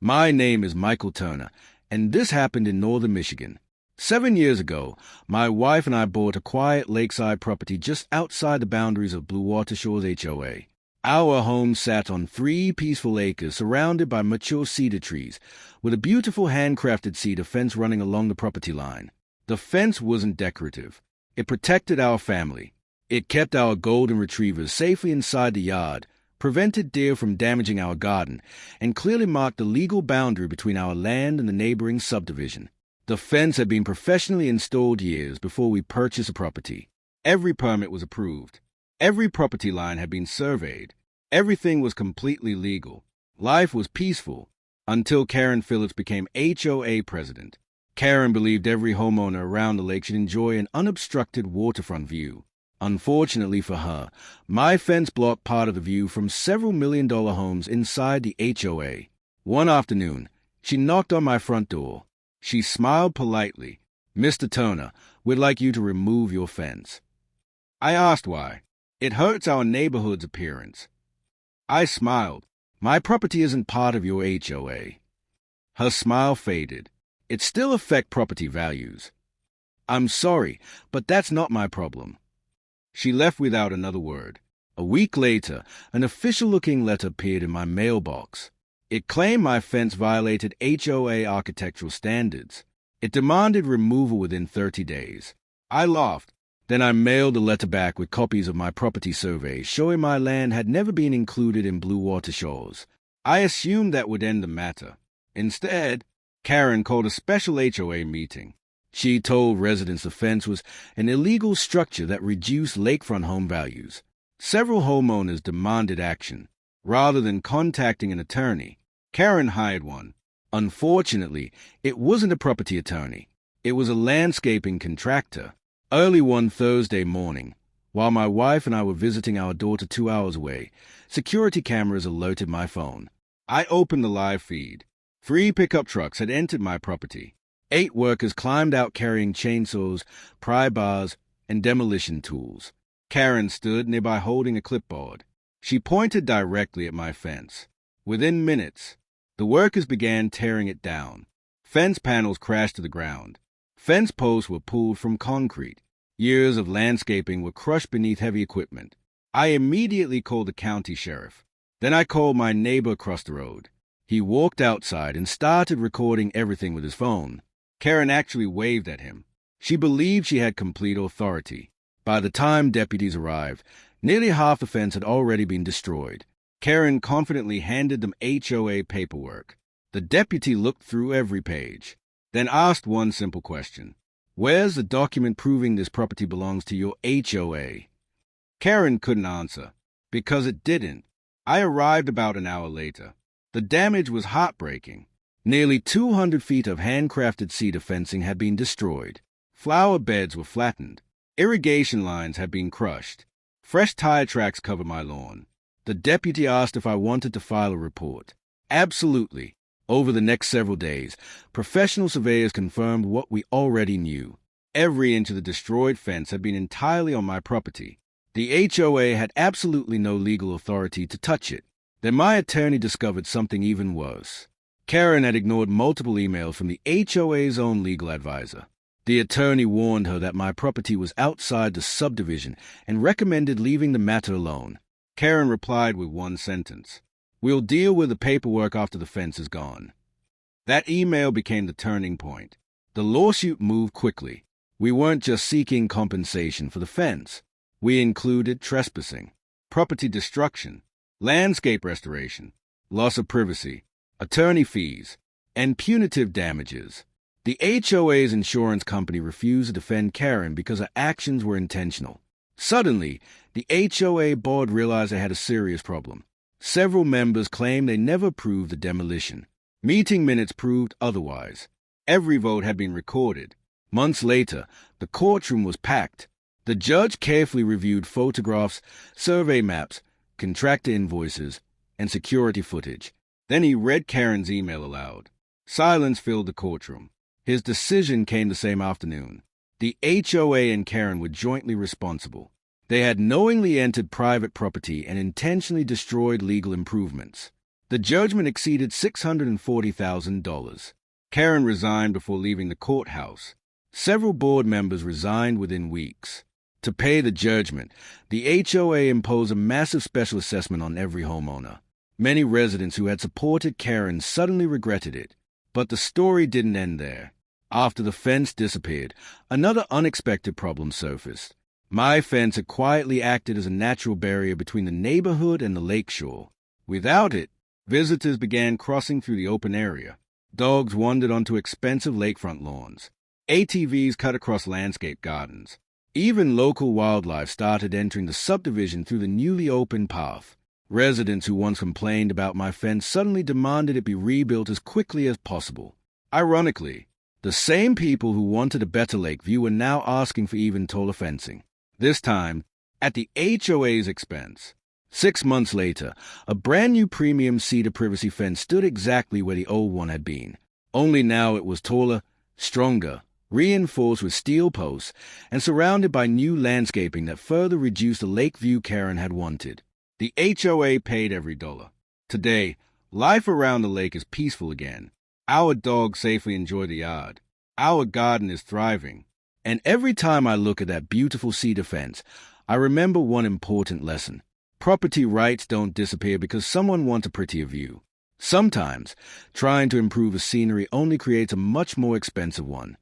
My name is Michael Turner, and this happened in northern Michigan. 7 years ago, my wife and I bought a quiet lakeside property just outside the boundaries of Blue Water Shores HOA. Our home sat on 3 peaceful acres surrounded by mature cedar trees, with a beautiful handcrafted cedar fence running along the property line. The fence wasn't decorative. It protected our family. It kept our golden retrievers safely inside the yard, prevented deer from damaging our garden, and clearly marked the legal boundary between our land and the neighboring subdivision. The fence had been professionally installed years before we purchased the property. Every permit was approved. Every property line had been surveyed. Everything was completely legal. Life was peaceful until Karen Phillips became HOA president. Karen believed every homeowner around the lake should enjoy an unobstructed waterfront view. Unfortunately for her, my fence blocked part of the view from several million-dollar homes inside the HOA. One afternoon, she knocked on my front door. She smiled politely. "Mr. Turner, we'd like you to remove your fence." I asked why. "It hurts our neighborhood's appearance." I smiled. "My property isn't part of your HOA." Her smile faded. "It still affects property values." "I'm sorry, but that's not my problem." She left without another word. A week later, an official-looking letter appeared in my mailbox. It claimed my fence violated HOA architectural standards. It demanded removal within 30 days. I laughed. Then I mailed the letter back with copies of my property survey showing my land had never been included in Blue Water Shores. I assumed that would end the matter. Instead, Karen called a special HOA meeting. She told residents the fence was an illegal structure that reduced lakefront home values. Several homeowners demanded action. Rather than contacting an attorney, Karen hired one. Unfortunately, it wasn't a property attorney. It was a landscaping contractor. Early one Thursday morning, while my wife and I were visiting our daughter 2 hours away, security cameras alerted my phone. I opened the live feed. 3 pickup trucks had entered my property. 8 workers climbed out carrying chainsaws, pry bars, and demolition tools. Karen stood nearby holding a clipboard. She pointed directly at my fence. Within minutes, the workers began tearing it down. Fence panels crashed to the ground. Fence posts were pulled from concrete. Years of landscaping were crushed beneath heavy equipment. I immediately called the county sheriff. Then I called my neighbor across the road. He walked outside and started recording everything with his phone. Karen actually waved at him. She believed she had complete authority. By the time deputies arrived, nearly half the fence had already been destroyed. Karen confidently handed them HOA paperwork. The deputy looked through every page, then asked one simple question. "Where's the document proving this property belongs to your HOA?" Karen couldn't answer, because it didn't. I arrived about an hour later. The damage was heartbreaking. Nearly 200 feet of handcrafted cedar fencing had been destroyed. Flower beds were flattened. Irrigation lines had been crushed. Fresh tire tracks covered my lawn. The deputy asked if I wanted to file a report. Absolutely. Over the next several days, professional surveyors confirmed what we already knew. Every inch of the destroyed fence had been entirely on my property. The HOA had absolutely no legal authority to touch it. Then my attorney discovered something even worse. Karen had ignored multiple emails from the HOA's own legal advisor. The attorney warned her that my property was outside the subdivision and recommended leaving the matter alone. Karen replied with one sentence. "We'll deal with the paperwork after the fence is gone." That email became the turning point. The lawsuit moved quickly. We weren't just seeking compensation for the fence. We included trespassing, property destruction, landscape restoration, loss of privacy, attorney fees, and punitive damages. The HOA's insurance company refused to defend Karen because her actions were intentional. Suddenly, the HOA board realized they had a serious problem. Several members claimed they never approved the demolition. Meeting minutes proved otherwise. Every vote had been recorded. Months later, the courtroom was packed. The judge carefully reviewed photographs, survey maps, contractor invoices, and security footage. Then he read Karen's email aloud. Silence filled the courtroom. His decision came the same afternoon. The HOA and Karen were jointly responsible. They had knowingly entered private property and intentionally destroyed legal improvements. The judgment exceeded $640,000. Karen resigned before leaving the courthouse. Several board members resigned within weeks. To pay the judgment, the HOA imposed a massive special assessment on every homeowner. Many residents who had supported Karen suddenly regretted it. But the story didn't end there. After the fence disappeared, another unexpected problem surfaced. My fence had quietly acted as a natural barrier between the neighborhood and the lakeshore. Without it, visitors began crossing through the open area. Dogs wandered onto expensive lakefront lawns. ATVs cut across landscape gardens. Even local wildlife started entering the subdivision through the newly opened path. Residents who once complained about my fence suddenly demanded it be rebuilt as quickly as possible. Ironically, the same people who wanted a better lake view were now asking for even taller fencing. This time, at the HOA's expense. 6 months later, a brand new premium cedar privacy fence stood exactly where the old one had been. Only now it was taller, stronger, reinforced with steel posts, and surrounded by new landscaping that further reduced the lake view Karen had wanted. The HOA paid every dollar. Today, life around the lake is peaceful again. Our dogs safely enjoy the yard. Our garden is thriving. And every time I look at that beautiful cedar fence, I remember one important lesson. Property rights don't disappear because someone wants a prettier view. Sometimes, trying to improve a scenery only creates a much more expensive one.